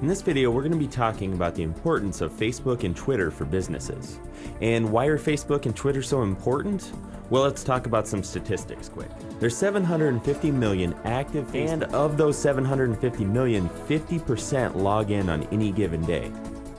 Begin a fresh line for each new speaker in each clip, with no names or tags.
In this video, we're going to be talking about the importance of Facebook and Twitter for businesses. And why are Facebook and Twitter so important? Well, let's talk about some statistics quick. There's 750 million active Facebook, and of those 750 million, 50% log in on any given day.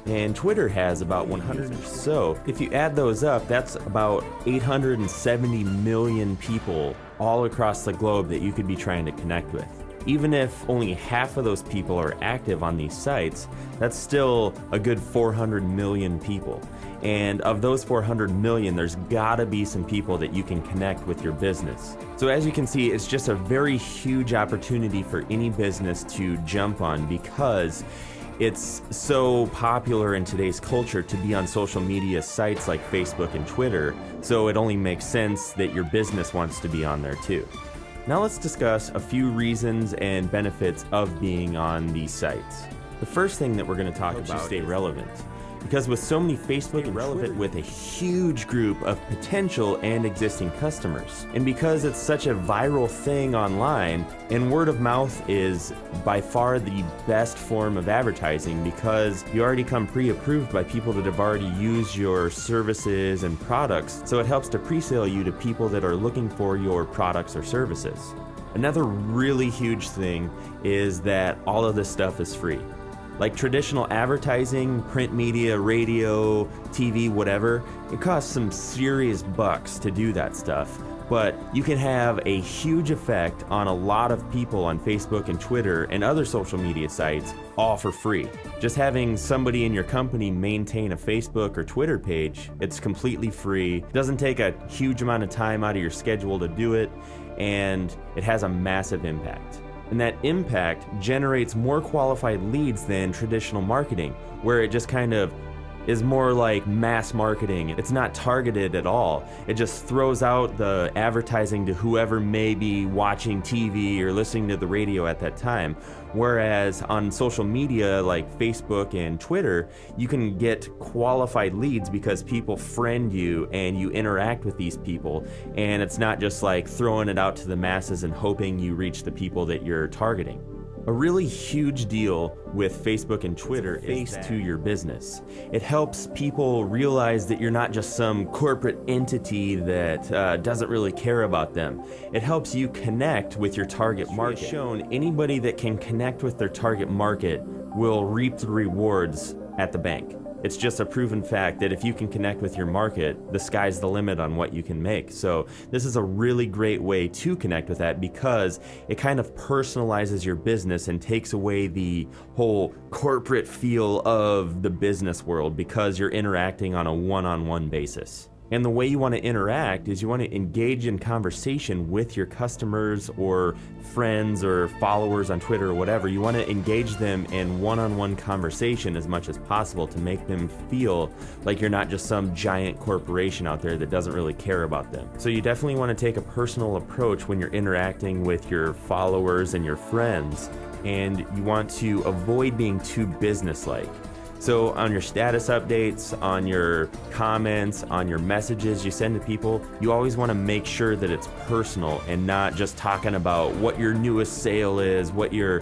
And Twitter has about 100 or so. If you add those up, that's about 870 million people all across the globe that you could be trying to connect with. Even if only half of those people are active on these sites, that's still a good 400 million people. And of those 400 million, there's gotta be some people that you can connect with your business. So as you can see, it's just a very huge opportunity for any business to jump on because it's so popular in today's culture to be on social media sites like Facebook and Twitter, so it only makes sense that your business wants to be on there too. Now let's discuss a few reasons and benefits of being on these sites. The first thing that we're going to talk about is stay relevant. Because with so many Facebook and relevant with a huge group of potential and existing customers. And because it's such a viral thing online, and word of mouth is by far the best form of advertising because you already come pre-approved by people that have already used your services and products, so it helps to pre-sale you to people that are looking for your products or services. Another really huge thing is that all of this stuff is free. Like traditional advertising, print media, radio, TV, whatever, it costs some serious bucks to do that stuff. But you can have a huge effect on a lot of people on Facebook and Twitter and other social media sites all for free. Just having somebody in your company maintain a Facebook or Twitter page, it's completely free. It doesn't take a huge amount of time out of your schedule to do it, and it has a massive impact. And that impact generates more qualified leads than traditional marketing, where it just kind of is more like mass marketing. It's not targeted at all. It just throws out the advertising to whoever may be watching TV or listening to the radio at that time. Whereas on social media like Facebook and Twitter, you can get qualified leads because people friend you and you interact with these people. And it's not just like throwing it out to the masses and hoping you reach the people that you're targeting. A really huge deal with Facebook and Twitter is face to your business. It helps people realize that you're not just some corporate entity that doesn't really care about them. It helps you connect with your target market. It's shown anybody that can connect with their target market will reap the rewards at the bank. It's just a proven fact that if you can connect with your market, the sky's the limit on what you can make. So this is a really great way to connect with that because it kind of personalizes your business and takes away the whole corporate feel of the business world because you're interacting on a one-on-one basis. And the way you want to interact is you want to engage in conversation with your customers or friends or followers on Twitter or whatever. You want to engage them in one-on-one conversation as much as possible to make them feel like you're not just some giant corporation out there that doesn't really care about them. So you definitely want to take a personal approach when you're interacting with your followers and your friends, and you want to avoid being too businesslike. So on your status updates, on your comments, on your messages you send to people, you always want to make sure that it's personal and not just talking about what your newest sale is, what your,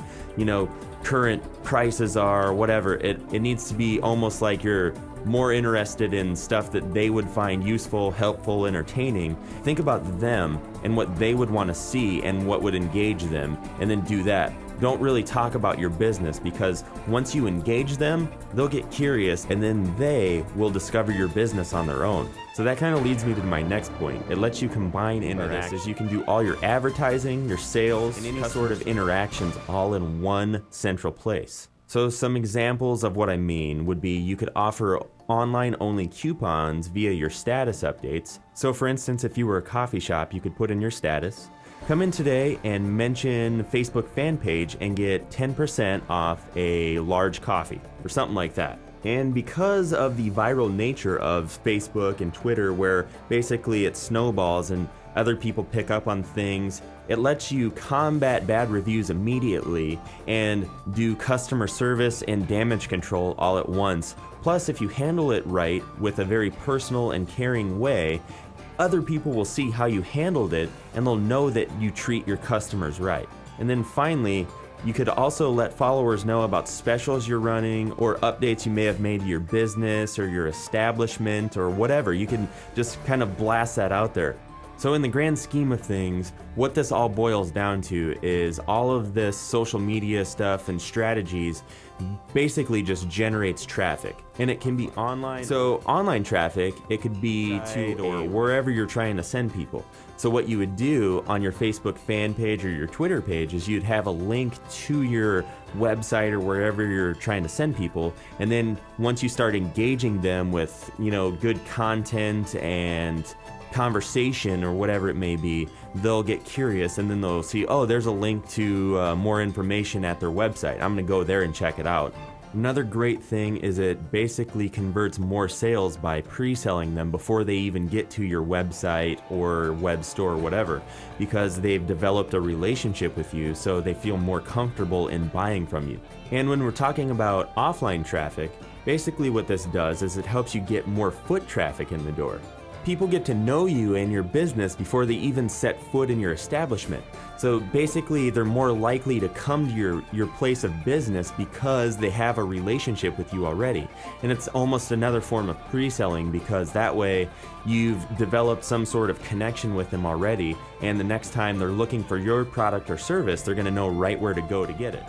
current prices are, whatever. It needs to be almost like you're more interested in stuff that they would find useful, helpful, entertaining. Think about them and what they would want to see and what would engage them, and then do that. Don't really talk about your business because once you engage them, they'll get curious and then they will discover your business on their own. So that kind of leads me to my next point. It lets you combine interactions. You can do all your advertising, your sales, and any sort of interactions all in one central place. So some examples of what I mean would be you could offer online-only coupons via your status updates. So for instance, if you were a coffee shop, you could put in your status, come in today and mention Facebook fan page and get 10% off a large coffee or something like that. And because of the viral nature of Facebook and Twitter, where basically it snowballs and other people pick up on things, it lets you combat bad reviews immediately and do customer service and damage control all at once. Plus, if you handle it right with a very personal and caring way, other people will see how you handled it and they'll know that you treat your customers right. And then finally, You could also let followers know about specials you're running or updates you may have made to your business or your establishment or whatever. You can just kind of blast that out there. So in the grand scheme of things, what this all boils down to is all of this social media stuff and strategies basically just generates traffic, and it can be online. So online traffic, it could be to or wherever you're trying to send people. So what you would do on your Facebook fan page or your Twitter page is you'd have a link to your website or wherever you're trying to send people, and then once you start engaging them with, good content and conversation or whatever it may be, they'll get curious and then they'll see, oh, there's a link to more information at their website. I'm going to go there and check it out. Another great thing is it basically converts more sales by pre-selling them before they even get to your website or web store or whatever, because they've developed a relationship with you, so they feel more comfortable in buying from you. And when we're talking about offline traffic, basically what this does is it helps you get more foot traffic in the door. People get to know you and your business before they even set foot in your establishment. So basically, they're more likely to come to your place of business because they have a relationship with you already. And it's almost another form of pre-selling, because that way you've developed some sort of connection with them already, and the next time they're looking for your product or service, they're going to know right where to go to get it.